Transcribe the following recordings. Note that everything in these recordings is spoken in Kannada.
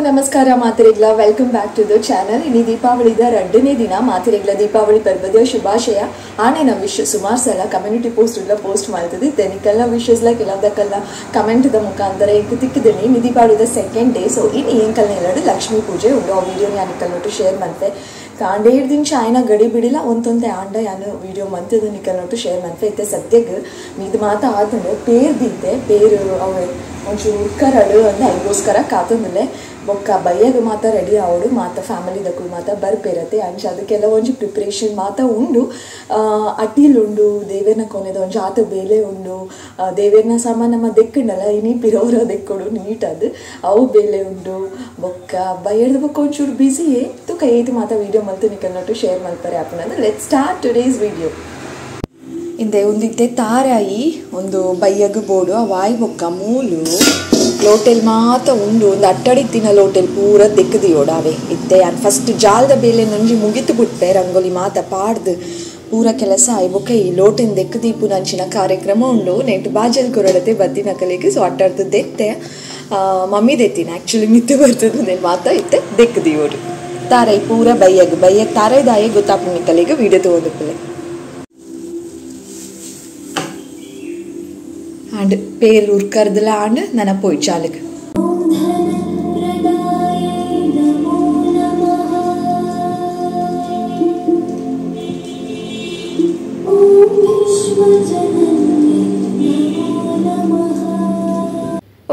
ನಮಸ್ಕಾರ ಮಾತಿರೆಗ್ಲ welcome back to the channel. ಇನ್ನು ದೀಪಾವಳಿದ 2ನೇ ದಿನ ಮಾತಿರೆಗ್ಲ ದೀಪಾವಳಿ ಪರ್ವದ ಶುಭಾಶಯ ಆನೆ ನಮ್ಮ ವಿಶ್ ಸುಮಾರು ಸಲ ಕಮ್ಯುನಿಟಿ ಪೋಸ್ಟ್ ಮಾಡ್ತದೆ ತೆನಿಕಲ್ಲ ವಿಶಸ್ಲ ಕೆಲವದಕ್ಕೆಲ್ಲ ಕಮೆಂಟ್ದ ಮುಖಾಂತರ ತಿಕ್ಕಿದ್ದೀನಿ. ಇನ್ನು ದೀಪಾವಳಿದ 2nd ಡೇ. ಸೊ ಇನ್ನು ಏಂಕಲ್ನ ಎರಡು ಲಕ್ಷ್ಮೀ ಪೂಜೆ ಉಂಡು ಆ ವಿಡಿಯೋ ಯಾನಿಕಲ್ನೊಟ್ಟು ಶೇರ್ ಮಾಡ್ತೆ. ಕಾಂಡೆ 2 ದಿನ ಆಯ್ನ ಗಡಿ ಬಿಡಿಲ್ಲ ಒಂದೊಂದೇ ಆಂಡ ಯಾನು ವಿಡಿಯೋ ಮಂತದ ನಿಕಲ್ನೊಟ್ಟು ಶೇರ್ ಮಾಡ್ತೆ. ಇತ್ತೆ ಸದ್ಯಕ್ಕೆ ಇದು ಮಾತ ಆತಂಡು ಪೇರು ದೀತೆ ಪೇರು ಅವೆ ಒಂಚೂರು ಉರ್ಕರಡು ಅಂದು ಅದಕ್ಕೋಸ್ಕರ ಕಾತಂದಲೆ ಬೊಕ್ಕ ಬಯ್ಯಗೆ ಮಾತ ರೆಡಿ ಆವಡು ಮಾತ ಫ್ಯಾಮಿಲಿದಕ್ಕೂ ಮಾತ ಬರ್ಪೇರತ್ತೆ ಅಂಚ ಅದಕ್ಕೆಲ್ಲ ಒಂಚು ಪ್ರಿಪ್ರೇಷನ್ ಮಾತ ಉಂಡು. ಅಟ್ಟಿಲುಂಡು ದೇವೇರ್ನ ಕೊನೆದ ಒಂಚು ಆತ ಬೇಲೆ ಉಂಡು ದೇವೇರ್ನ ಸಾಮಾನು ನಮ್ಮ ದೆಕ್ಕಂಡಲ್ಲ ಇನಿ ಪಿರೋರ ದೆಕ್ಕೊಡು ನೀಟದು ಅವು ಬೇಲೆ ಉಂಡು ಬೊಕ್ಕ ಬಯ್ಯದ ಬೊಕ್ಕ ಒಂಚೂರು ಬ್ಯುಸಿಯೇ ತುಕ ಏತು ಮಾತ ವೀಡಿಯೋ ಮಲ್ತು ನಿಕಲ್ನೊಟ್ಟು ಶೇರ್ ಮಾಡ್ತಾರೆ ಅಪ್ಪನಂದ್ರೆ ಲೆಟ್ ಸ್ಟಾರ್ಟ್ ಟುಡೇಸ್ ವಿಡಿಯೋ. ಇಂದೆ ಒಂದಿತ್ತೆ ತಾರಾಯಿ ಒಂದು ಬಯ್ಯಗ್ ಬೋಡು ಆ ವಾಯ್ ಬೊಕ್ಕ ಮೂಲು ಲೋಟೆಲ್ ಮಾತ ಉಂಡು ಒಂದು ಅಟ್ಟಡಿತ್ತಿನ ಲೋಟೆಲ್ ಪೂರ ದೆಕ್ಕದಿಯೋಡಾವೆ ಇತ್ತೆ ನಾನು ಫಸ್ಟ್ ಜಾಲದ ಬೇಲೆ ನಂಜಿ ಮುಗಿತು ಬಿಟ್ಟೆ ರಂಗೋಲಿ ಮಾತ ಪಾಡ್ದು ಪೂರ ಕೆಲಸ ಆಯ್ಬೊಕ್ಕ ಈ ಲೋಟೆನ್ ದೆಕ್ಕದೀಪು ನಂಚಿನ ಕಾರ್ಯಕ್ರಮ ಉಂಡು ನೆಂಟು ಬಾಜಲ್ ಕೊರಡತೆ ಬದ್ದಿನ ಕಲೆಗೆ. ಸೊ ಅಟ್ಟಾಡ್ದು ದೆತ್ತೆ ಮಮ್ಮಿ ದೆತ್ತಿನ ಆ್ಯಕ್ಚುಲಿ ಮಿತ್ತೆ ಬರ್ತದೆ ನೇನು ಮಾತ ಇತ್ತೆ ದೆಕ್ಕದಿಯೋಡು ತಾರಾಯಿ ಪೂರ ಬಯ್ಯಗ್ ತಾರಾಯ್ದಾಯೇ ಗೊತ್ತಾಪು ಕಲೆಗೆ ವೀಡಿಯೋ ತಗೊಂಡು ಆಂಡ್ ಪೇರು ಉರ್ಕರ್ದಲ್ಲ ಆಂಡ್ ನನ್ನ ಪೋಯ್ ಚಾಲಕ್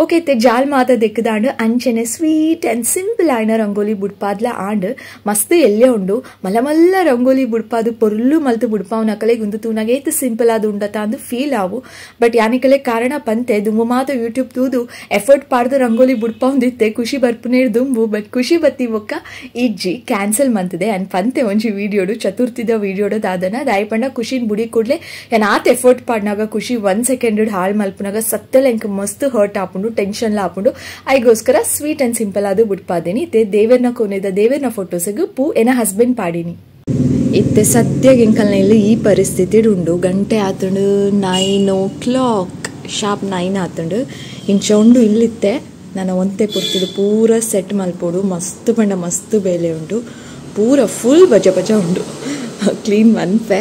ಓಕೆ ते जाल माता दिक्कदांड अंचने स्वीट एंड सिंपल आयन रंगोली बुड़पादला आंड मस्त एल्ले उंडु मल्ल मल्ल रंगोली बुड़पादु पोर्लु मल्तु बुड़पावु नकले गुंदु तूनागे इत्त सिंपल आदु उंडता अंदु फील आवु. बट यानिकले कारण पंते दुंबु माता यूट्यूब तूदु एफर्ट पाड्ದು रंगोली बुड़पावु दित्ते ಖುಷಿ ಬರ್ಪುನೇರ್ ದುಂಬು ಬಟ್ ಖುಷಿ ಬತ್ತಿ ಬೊಕ್ಕ ಇಜ್ಜಿ ಕ್ಯಾನ್ಸಲ್ ಮಂತದೆ ಅಂಡ್ ಪಂತೆ ಒಂಜಿ ವಿಡಿಯೋಡು ಚತುರ್ಥಿದ ವಿಡಿಯೋಡು ದಾದನ ದಾಯಪಂಡ ಖುಷಿನ್ ಬುಡಿ ಕೂಡ್ಲೆ ಯಾನ್ ಆತ್ ಎಫರ್ಟ್ ಪಾಡ್ನಾಗ ಖುಷಿ 1 ಸೆಕೆಂಡ್ ಹಾಳ್ ಮಲ್ಪುನಾಗ ಸತ್ತಲೆ ಎಂಕ್ ಮಸ್ತ್ ಹರ್ಟ್ ಆಪುಂಡು ಟೆನ್ಷನ್ ಆಪುಂಡು ಐಗೋಸ್ಕರ ಸ್ವೀಟ್ ಅಂಡ್ ಸಿಂಪಲ್ ಆದು ಬಿಡ್ಪಾದೇನಿ ಇತ್ತೆ ದೇವೇರ್ನ ಕೊನೆದ ದೇವೇರ್ನ ಫೋಟೋಸ್ಗೆ ಪೂ ಏನ ಹಸ್ಬೆಂಡ್ ಪಾಡಿನಿ ಇತ್ತೆ ಸದ್ಯಗೆ ಎಂಕಲ್ನ ಇಲ್ಲಿ ಈ ಪರಿಸ್ಥಿತಿ ಉಂಡು ಗಂಟೆ ಆತುಂಡು 9 o'clock ಶಾರ್ಪ್ 9 ಆತುಂಡು ಇಂಚ ಉಂಡು ಇಲ್ಲಿತ್ತೆ ನಾನು ಒಂತೆ ಪುರ್ತಿಡು ಪೂರ ಸೆಟ್ ಮಲ್ಪೋಡು ಮಸ್ತ್ ಪಂಡ ಮಸ್ತ್ ಬೇಲೆ ಉಂಡು ಪೂರ ಫುಲ್ ಬಜ ಬಜ ಉಂಡು ಕ್ಲೀನ್ ಮನ್ಪೆ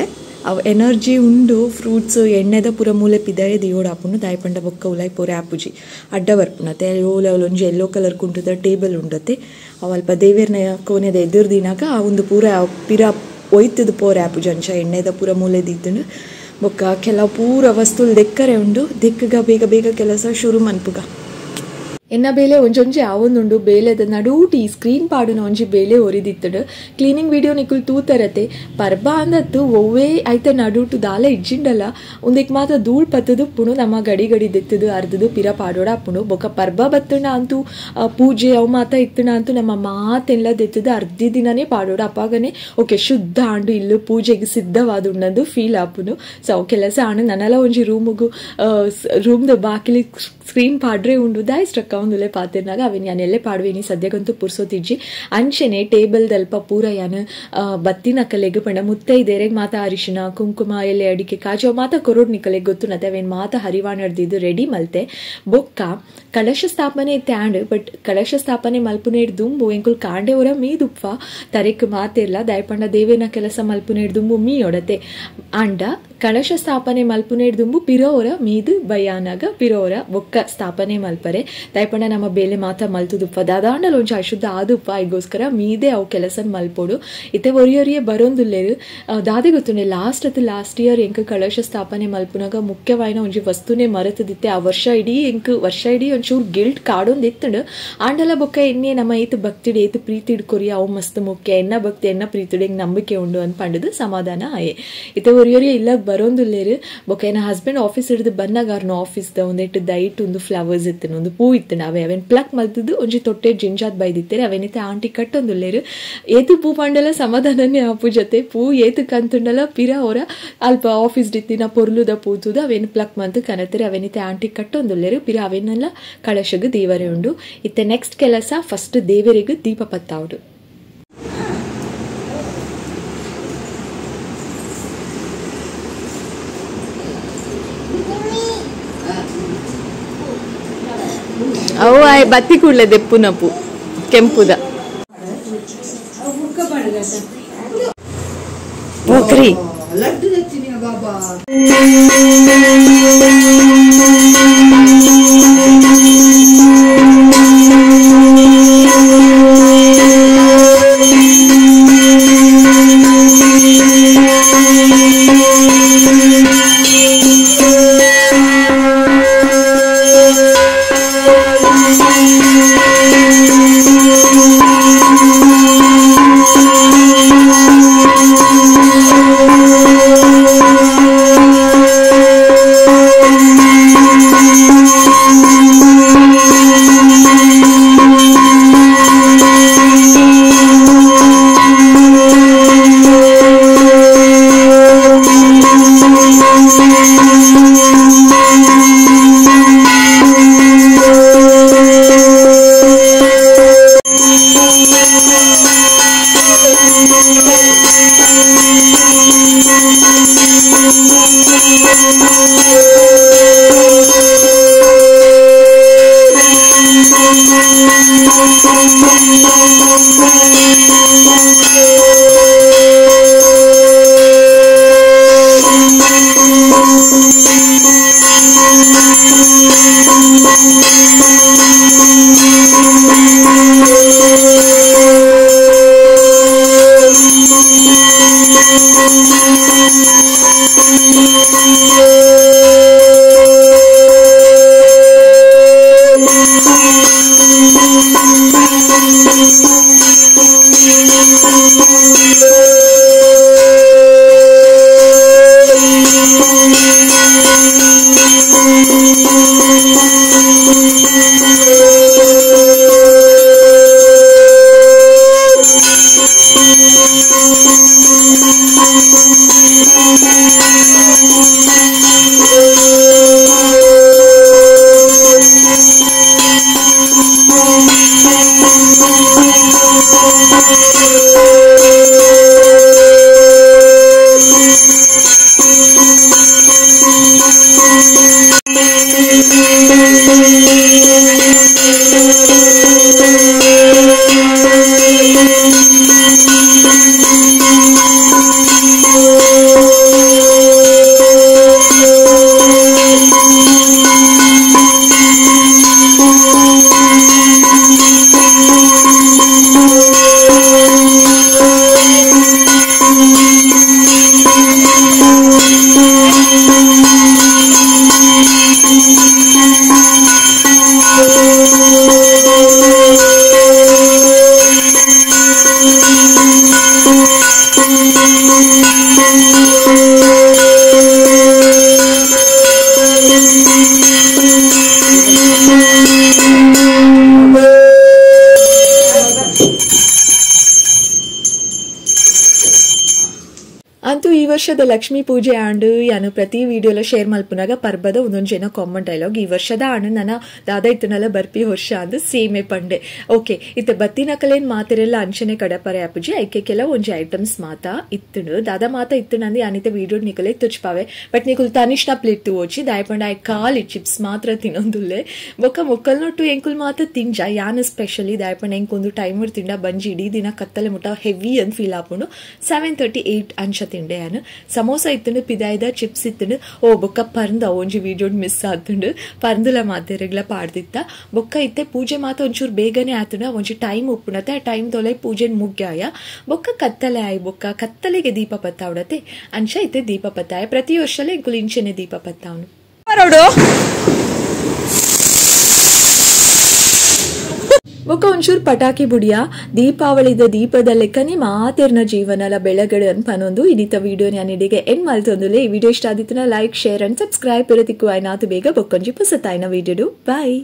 ಅವು ಎನರ್ಜಿ ಉಂಡು ಫ್ರೂಟ್ಸ್ ಎಣ್ಣೆದ ಪೂರ ಮೂಲೆ ಪಿದಾಯ ದಿಯೋಡು ಆಪುಂಡು ದಾಯಪಂಡ ಬೊಕ್ಕ ಉಲಾಯ್ ಪೂರ ಆಪುಜಿ ಅಡ್ಡ ಬರ್ಪುನತೆ ಓಲ ಒಂಜಿ ಯೆಲ್ಲೋ ಕಲರ್ ಕುಂಟದ ಟೇಬಲ್ ಉಂಡತೆ ಅವಲ್ಪ ದೇವೇರ್ನ ಕೋನೆದ ಎದುರ್ದಿನಾಗ ಆ ಒಂದು ಪೂರ ಪಿರ ಒಯ್ತದ ಪೋರೆ ಆಪುಜಿ ಅಂಚ ಎಣ್ಣೆದ ಪೂರ ಮೂಲೆ ದಿತ್ತುಂಡು ಬೊಕ್ಕ ಕೆಲವು ಪೂರ ವಸ್ತುಲ್ ದೆಕ್ಕರೆ ಉಂಡು ದೆಕ್ಕಗ ಬೇಗ ಬೇಗ ಕೆಲಸ ಶುರು ಮನ್ಪುಗ ಎನ್ನ ಬೇಲೆ ಒಂಜೊಂಜಿ ಆವೊಂದುಂಡು ಬೇಲೆದ ನಡೂಟಿ ಸ್ಕ್ರೀನ್ ಪಾಡುನ ಒಂಜಿ ಬೇಲೆ ಒರಿದಿತ್ತಡು ಕ್ಲೀನಿಂಗ್ ವಿಡಿಯೋ ನಿಕುಲ್ ತೂತರತೆ ಪರ್ಬ ಅಂದತ್ತು ಒವ್ವೇ ಐತೆ ನಡೂಟು ದಾಲ ಇಜ್ಜಿಂಡಲ್ಲ ಒಂದಿಕ್ ಮಾತ ಧೂಳ್ ಪತ್ತದು ಪುಣು ನಮ್ಮ ಗಡಿ ಗಡಿ ದೆತ್ತದು ಅರ್ಧದು ಪಿರ ಪಾಡೋಡ ಪುಣು ಬೊಕ್ಕ ಪರ್ಬ ಬತ್ತಣ ಅಂತೂ ಪೂಜೆ ಅವು ಮಾತ ಇತ್ತಣ ಅಂತೂ ನಮ್ಮ ಮಾತೆಲ್ಲ ದೆತ್ತದು ಅರ್ಧಿ ದಿನನೇ ಪಾಡೋಡ ಅಪ್ಪಾಗನೆ ಓಕೆ ಶುದ್ಧ ಆಂಡು ಇಲ್ಲು ಪೂಜೆಗೆ ಸಿದ್ಧವಾದುಂಡಂದು ಫೀಲ್ ಆಪುನು. ಸೊ ಅವು ಕೆಲಸ ಆಂಡು ನನ್ನಲ್ಲ ಒಂಜಿ ರೂಮ್ದ ಬಾಕಿಲಿ ಸ್ಕ್ರೀನ್ ಪಾಡ್ರೆ ಉಂಡು ದಾಯಿಸ್ಟ್ರಕ್ಕ ಒಂದುಲೆ ಪಾತಿರ್ನಾಗ ಅವೇನು ಯಾನ್ ಎಲ್ಲೆ ಪಾಡ್ವೇನಿ ಸದ್ಯಕ್ಕಂತೂ ಪುರ್ಸೋತಿಜ್ಜಿ ಅಂಚೆನೆ ಟೇಬಲ್ ದಲ್ಪ ಪೂರ ಯಾನು ಬತ್ತಿನ ಕಲೆಗೆ ಪಂಡ ಮುತ್ತೈದೇರೆಗೆ ಮಾತ ಅರಿಶಿನ ಕುಂಕುಮ ಎಲೆ ಅಡಿಕೆ ಕಾಜು ಮಾತ ಕೊರೋಡ್ ನಿಕಲೆಗೆ ಗೊತ್ತು ನತೆ ಅವೇನು ಮಾತ ಹರಿವಾಣ ಹಿಡ್ದಿದ್ದು ರೆಡಿ ಮಲ್ತೆ ಬೊಕ್ಕ ಕಳಶ ಸ್ಥಾಪನೆ ಇತ್ತೆ ಆಂಡ್ ಬಟ್ ಕಳಶ ಸ್ಥಾಪನೆ ಮಲ್ಪುನೆ ದುಂಬು ಎಂಕುಲ್ ಕಾಂಡೆ ಹೊರ ಮೀದುಪ್ಪ ತರೆಕ್ ಮಾತಿರ್ಲ ದಯಪಂಡ ದೇವೇನ ಕೆಲಸ ಮಲ್ಪುನೆ ದುಂಬು ಮೀ ಒಡತೆ ಅಂಡ ಕಳಶ ಸ್ಥಾಪನೆ ಮಲ್ಪುನೆ ದುಂಬು ಪಿರೋರ ಮೀದು ಬಯಾನಾಗ ಪಿರೋರ ಬೊಕ್ಕ ಸ್ಥಾಪನೆ ಮಲ್ಪರೆ ದಯಪಂಡ ನಮ್ಮ ಬೇಲೆ ಮಾತ ಮಲ್ತುದುಪ್ಪ ದಾದಾಂಡಲ್ ಒಂಚ ಅಶುದ್ಧ ಆದುಪ್ಪ ಈಗೋಸ್ಕರ ಮೀದೆ ಅವು ಕೆಲಸ ಮಲ್ಪೋಡು ಇತ್ತೆ ಒರಿಯೊರಿಯೇ ಬರೋಂದುಲ್ಲೇರು ದಾದೆ ಗೊತ್ತುಂಡೆ ಲಾಸ್ಟ್ ಇಯರ್ ಎಂಕ್ ಕಳಶ ಸ್ಥಾಪನೆ ಮಲ್ಪುನಾಗ ಮುಖ್ಯವಾಯಿನ ಒಂಜಿ ವಸ್ತುನೇ ಮರೆತದಿತ್ತೆ ಆ ವರ್ಷ ಇಡೀ ಒಂಚೂರು ಗಿಲ್ಟ್ ಕಾಡೊಂದಿತ್ತಂಡು ಆಂಡಲ ಬೊಕ್ಕ ಎನ್ನೆ ನಮ್ಮ ಏತು ಭಕ್ತಿಡ್ ಏತು ಪ್ರೀತಿಡ್ ಕೊರಿ ಅವು ಮಸ್ತ್ ಮುಖ್ಯ ಎನ್ನ ಭಕ್ತಿ ಎನ್ನ ಪ್ರೀತಿಡ್ ನಂಬಿಕೆ ಉಂಡು ಅಂತ ಪಂಡದು ಸಮಾಧಾನ ಆಯೆ ಇತ್ತೆ ಒರಿಯೊರಿಯೇ ಇಲ್ಲ ಬರೋಂದುಲ್ಲೇರು ಬೊಕ್ಕ ಏನ ಹಸ್ಬೆಂಡ್ ಆಫೀಸ್ ಹಿಡಿದು ಬಂದಾಗ ಅವ್ರನ್ನ ಆಫೀಸ್ದ ಒಂದೆಟ್ಟು ದೈಟ್ ಒಂದು ಫ್ಲವರ್ಸ್ ಇತ್ತು ಒಂದು ಪೂ ಇತ್ತು ಅವೇನ್ ಪ್ಲಕ್ ಮಲ್ತದ್ದು ಒಂಜಿ ತೊಟ್ಟೆ ಜಿಂಜಾದ್ ಬೈದಿತ್ತೇರೆ ಅವೇನಿತ್ತೆ ಆಂಟಿ ಕಟ್ಟೊಂದುಲ್ಲೇರು ಏತು ಪೂ ಪಂಡಲ ಸಮಾಧಾನನೇ ಆಪು ಜೊತೆ ಪೂ ಏತು ಕಂತುಂಡಲ ಪಿರ ಅವರ ಅಲ್ಪ ಆಫೀಸ್ ಡಿತ್ತಿನ ಪೊರ್ಲುದ ಪೂತುದು ಅವೇನು ಪ್ಲಕ್ ಮಂತ್ ಕನತೆರೆ ಅವೇನಿತ್ತೆ ಆಂಟಿ ಕಟ್ಟೊಂದುಲ್ಲೇರು ಪಿರ ಅವೇನೆಲ್ಲ ಕಳಶಗ್ ದೀವರೆ ಉಂಡು ಇತ್ತೆ ನೆಕ್ಸ್ಟ್ ಕೆಲಸ ಫಸ್ಟ್ ದೇವರಿಗೆ ದೀಪ ಪತ್ತಾವುಡು ಅವು ಬತ್ತಿ ಕೂಡಲೇ ದೆಪ್ಪು ನಪು ಕೆಂಪುದ ಬಕ್ರಿ ಲಡ್ಡು ತೆಚ್ಚಿನಿ ಬಾಬಾ ಅಂತೂ ಈ ವರ್ಷದ ಲಕ್ಷ್ಮೀ ಪೂಜೆ ಆಂಡ್ ಯಾನು ಪ್ರತಿ ವಿಡಿಯೋಲ ಶೇರ್ ಮಲ್ಪುನಾಗ ಪರ್ಬದ ಒಂದೊಂದು ಜನ ಕಾಮನ್ ಡೈಲಾಗ್ ಈ ವರ್ಷದ ಆಂಡ್ ನನ್ನ ದಾದ ಇತ್ತನಲ್ಲ ಬರ್ಪಿ ವರ್ಷ ಅಂದ್ ಸೇಮೆ ಪಂಡೆ ಓಕೆ ಇತ್ತ ಬತ್ತಿನಕಲೇನ್ ಮಾತಿರೆಲ್ಲ ಅಂಚನೆ ಕಡಪರೆ ಅಪ್ಪುಜಿ ಐಕೆಲ್ಲ ಒಂಜಿ ಐಟಮ್ಸ್ ಮಾತ ಇತ್ತುಂಡು ದಾದ ಮಾತ ಇತ್ತುಂಡು ಯಾನಿತ ವಿಡಿಯೋ ನಿಕಲೆ ತುಚ್ಪಾವೆ ಬಟ್ ನಿಕುಲ್ ತನಿಷ್ನ ಪ್ಲೇಟ್ ಓಚಿ ದಾಯಪಂಡ ಐ ಖಾಲಿ ಚಿಪ್ಸ್ ಮಾತ್ರ ತಿನ್ನೊಂದುಲ್ಲೆ ಬೊಕ್ಕ ಮೊಕ್ಕಲ್ ನೊಟ್ಟು ಎಂಕುಲ್ ಮಾತ ತಿಂಜ ಯಾನ್ ಸ್ಪೆಷಲಿ ದಾಯಪಂಡ ಎಂಕೊಂದು ಟೈಮ್ ತಿಂಡ ಬಂಜಿ ಇಡೀ ದಿನ ಕತ್ತಲೆ ಮುಟ್ಟ ಹೆವಿ ಅಂತ ಫೀಲ್ ಆಪುಂಡು 7:38 ಅಂಚ ತಿಂಡೆ ಯಾನು ಸಮೋಸ ಇತ್ತುಂಡು ಪಿದಾಯ್ದ ಚಿಪ್ಸ್ ಇತ್ತುಂಡು ಓ ಬೊಕ್ಕ ಪರ್ಂದ ಒಂಜಿ ವಿಡಿಯೋ ಮಿಸ್ ಆತುಂಡು ಪರ್ಂದುಲ ಮಾತೆರೆಗ್ಲ ಪಾಡ್ದಿತ್ತ ಬೊಕ್ಕ ಇತ್ತೆ ಪೂಜೆ ಮಾತ ಒಂಚೂರು ಬೇಗನೆ ಆತುಂಡು ಒಂಜಿ ಟೈಮ್ ಉಪ್ಪುಣತೆ ಆ ಟೈಮ್ ತೊಲೆ ಪೂಜೆ ಮುಗ್ಯಾಯ ಬೊಕ್ಕ ಕತ್ತಲೆ ಆಯ್ ಬೊಕ್ಕ ಕತ್ತಲೆಗೆ ದೀಪ ಪತ್ತಾವಡತೆ ಅಂಚ ಇತ್ತೆ ದೀಪ ಪತ್ತಾಯ ಪ್ರತಿ ವರ್ಷಲ ಎಂಕುಲು ಇಂಚೆನೆ ದೀಪ ಪತ್ತಾವನು ಬೊಕ್ಕ ಒಂಚೂರು ಪಟಾಕಿ ಬುಡಿಯ ದೀಪಾವಳಿದ ದೀಪದ ಲೆಕ್ಕನೆ ಮಾತೆರ್ನ ಜೀವನಲ ಬೆಳಗಡೆ ಅನ್ಪನೊಂದು ಇದಿತ ವಿಡಿಯೋ ನಾನಿಡಿಗೆ ಎಂಡ್ ಮಲ್ತೊಂದುಲೆ ಈ ವಿಡಿಯೋ ಇಷ್ಟ ಆದಿತ್ತನ ಲೈಕ್ ಶೇರ್ ಅಂಡ್ ಸಬ್ಸ್ಕ್ರೈಬ್ ಇರತಿಕ್ಕು ಆಯ್ನಾತು ಬೇಗ ಬೊಕ್ಕೊಂಜಿ ಪುಸತಾಯ್ನ ವಿಡಿಯೋಡು ಬಾಯ್.